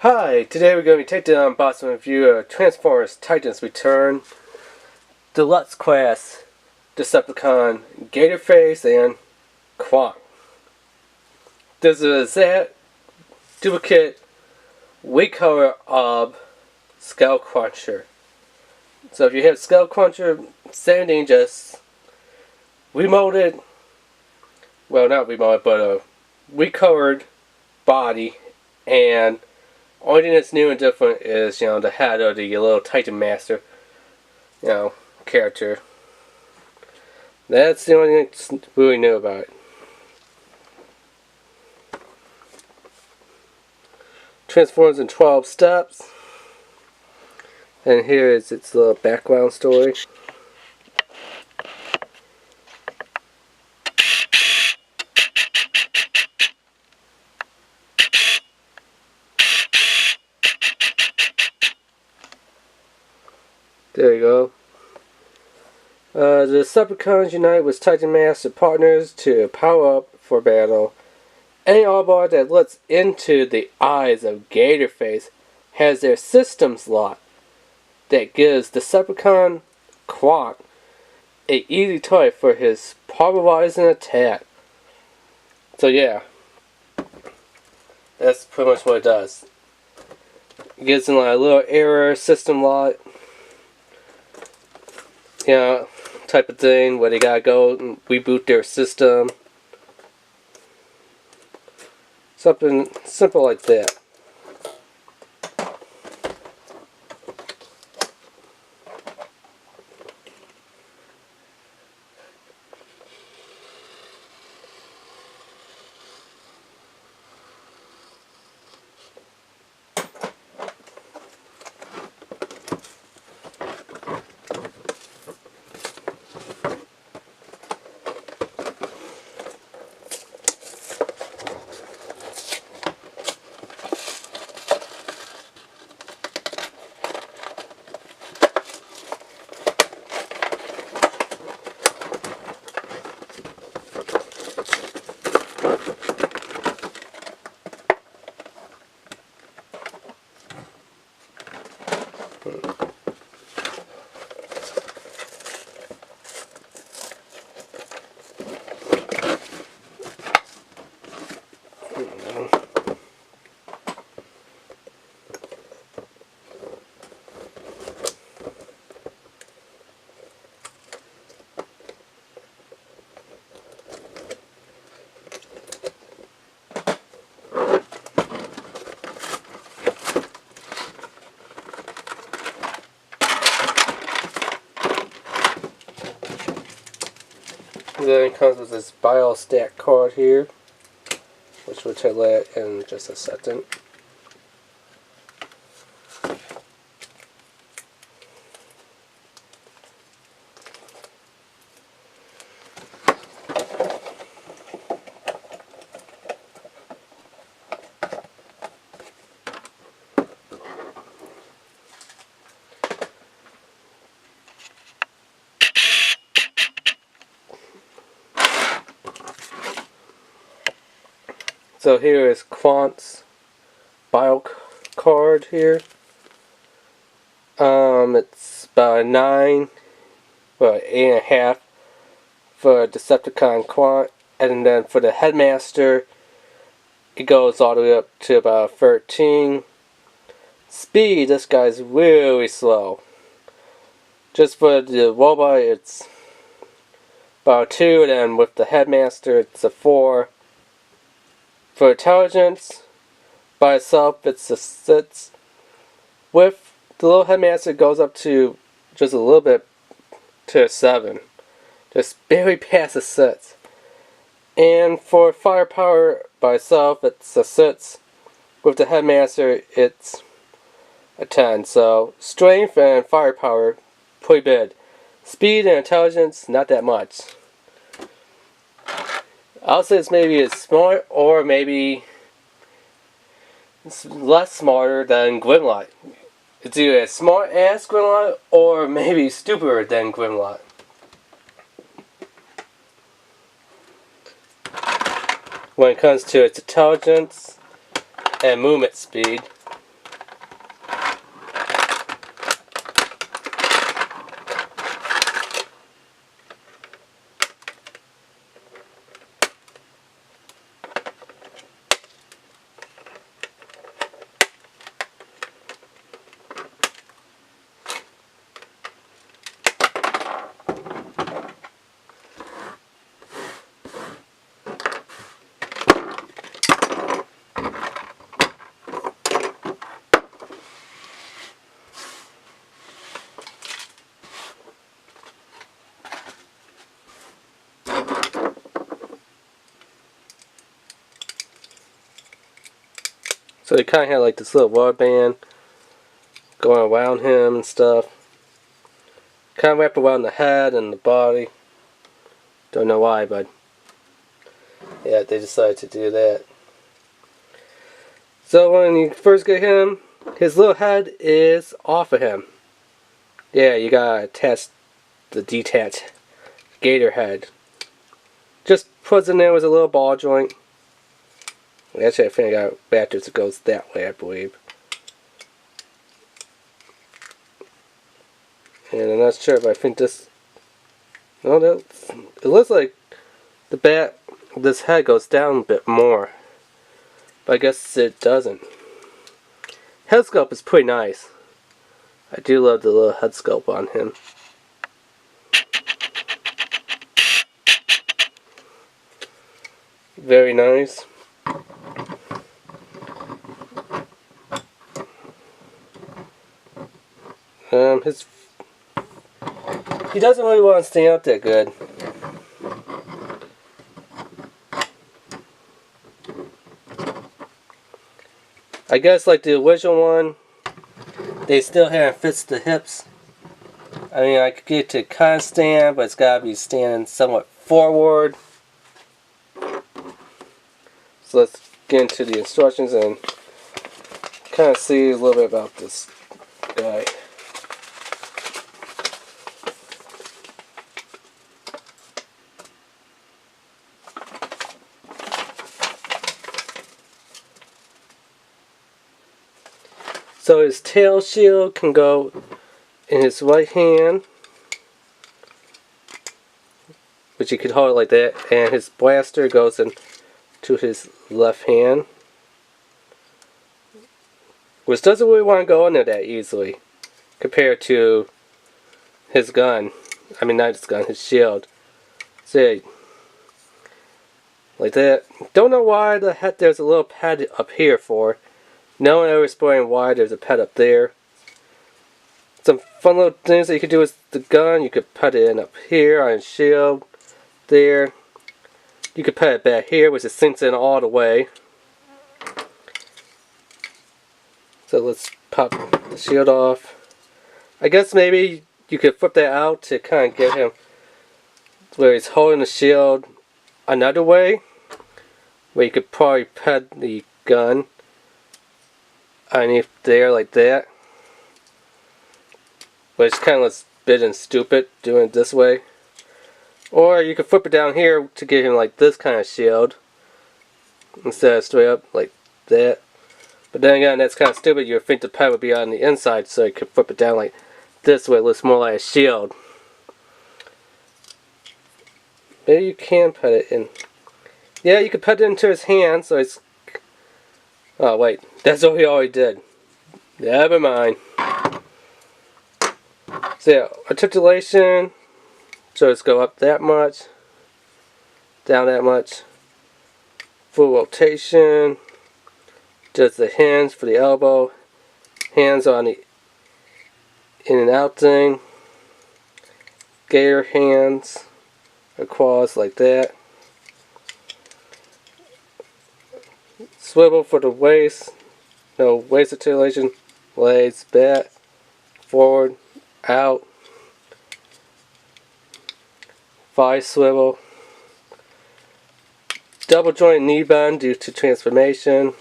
Hi, today we're going to be taking the unboxing review of Transformers Titans Return, Deluxe Class, Decepticon, Gatorface, and Krok. This is that duplicate recolor of Skull Cruncher. So if you have Skull Cruncher standing, just remolded, well not remolded, but a recolored body, and only thing that's new and different is, the head of the little Titan Master, character. That's the only thing that's really new about it. Transforms in 12 steps. And here is its little background story. There you go. The Decepticons unite with Titan Master partners to power up for battle. Any Autobot that looks into the eyes of Gatorface has their systems locked. That gives Decepticon Krok an easy target for his pulverizing attack. So yeah, that's pretty much what it does. It gives him like a little error system lock, type of thing where they gotta go and reboot their system. Something simple like that. Then it comes with this biostat card here, which we'll check that in just a second. So here is Quant's bio card here. It's about a 9, well, 8.5 for Decepticon Quant, and then for the Headmaster, it goes all the way up to about 13. Speed, this guy's really slow. Just for the robot, it's about 2, and then with the Headmaster, it's a 4. For intelligence, by itself, it's a 6. With the little Headmaster, it goes up to just a little bit to a 7. Just barely past a 6. And for firepower by itself, it's a 6. With the Headmaster, it's a 10. So, strength and firepower, pretty big. Speed and intelligence, not that much. I'll say it's maybe as smart, or maybe it's less smarter than Grimlock. It's either as smart as Grimlock, or maybe stupider than Grimlock. When it comes to its intelligence and movement speed, So he kind of had like this little rubber band going around him and stuff. Kind of wrapped around the head and the body. Don't know why, but yeah, they decided to do that. So when you first get him, his little head is off of him. Yeah, you gotta attach the detached gator head. Just puts in there with a little ball joint. Actually, I think I got backwards. It goes that way, I believe. And I'm not sure, but I think this. No, that it looks like the bat. This head goes down a bit more, but I guess it doesn't. Head sculpt is pretty nice. I do love the little head sculpt on him. Very nice. He doesn't really want to stand up that good. I guess like the original one, they still haven't fixed the hips. I mean, I could get it to kind of stand, but it's got to be standing somewhat forward. So let's get into the instructions and kind of see a little bit about this guy. So his tail shield can go in his right hand, which you could hold it like that, and his blaster goes into his left hand, which doesn't really want to go in there that easily compared to his gun. I mean, not his gun, his shield. See, like that. Don't know why the heck there's a little pad up here for. No one ever explained why there's a pad up there. Some fun little things that you could do with the gun. You could put it in up here on his shield. There. You could put it back here, which it sinks in all the way. So let's pop the shield off. I guess maybe you could flip that out to kind of get him where he's holding the shield another way, where you could probably put the gun underneath there like that. But it's kind of looks big and stupid doing it this way. Or you could flip it down here to give him like this kind of shield instead of straight up like that. But then again, that's kind of stupid. You would think the pad would be on the inside, so you could flip it down like this way. It looks more like a shield. Maybe you can put it in. Yeah, you could put it into his hand, so it's. Oh wait, that's what he already did. Never mind. So yeah, articulation. So let's go up that much, down that much. Full rotation. Just the hands for the elbow. Hands on the in and out thing. Gator hands across like that. Swivel for the waist. No, waist articulation. Legs back, forward, out. Thigh swivel. Double joint knee bend due to transformation.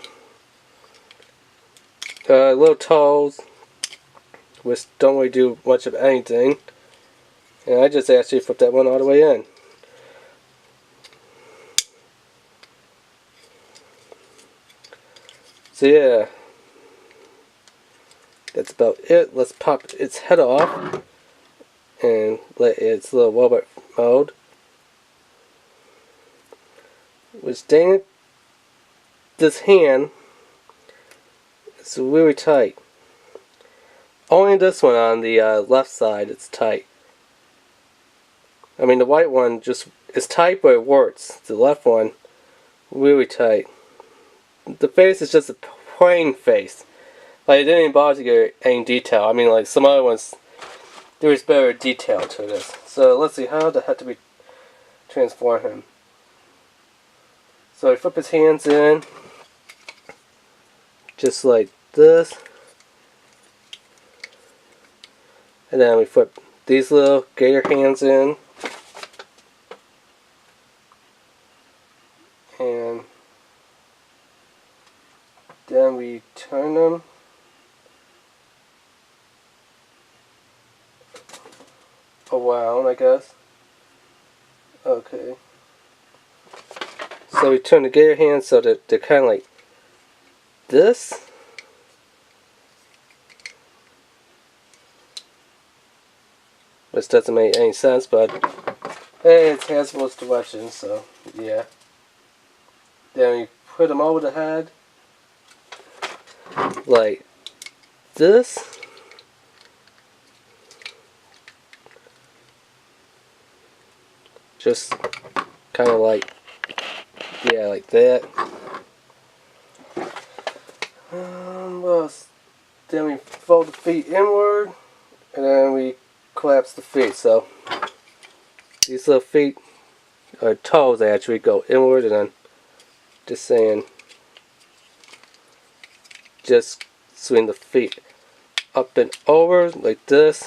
Little toes, which don't really do much of anything. And I just actually flipped that one all the way in. So yeah, that's about it. Let's pop its head off and let its little robot mode. Which dang it, this hand is really tight. Only this one on the left side it's tight. I mean the white one just is tight but it works. The left one really tight. The face is just a plain face. Like it didn't even bother to get any detail. I mean like some other ones there is better detail to this. So let's see how the heck do we transform him. So I flip his hands in. just like this. And then we put these little gator hands in. And then we turn them around, I guess. Okay. So we turn the gator hands so that they're kind of like this. Which doesn't make any sense, but hey, it's Hasbro's directions, so yeah. Then we put them over the head like this. Just kind of like, yeah, like that. What else? Then we fold the feet inward, and then we collapse the feet. So these little feet, or toes actually, go inward, and then just saying, just swing the feet up and over like this.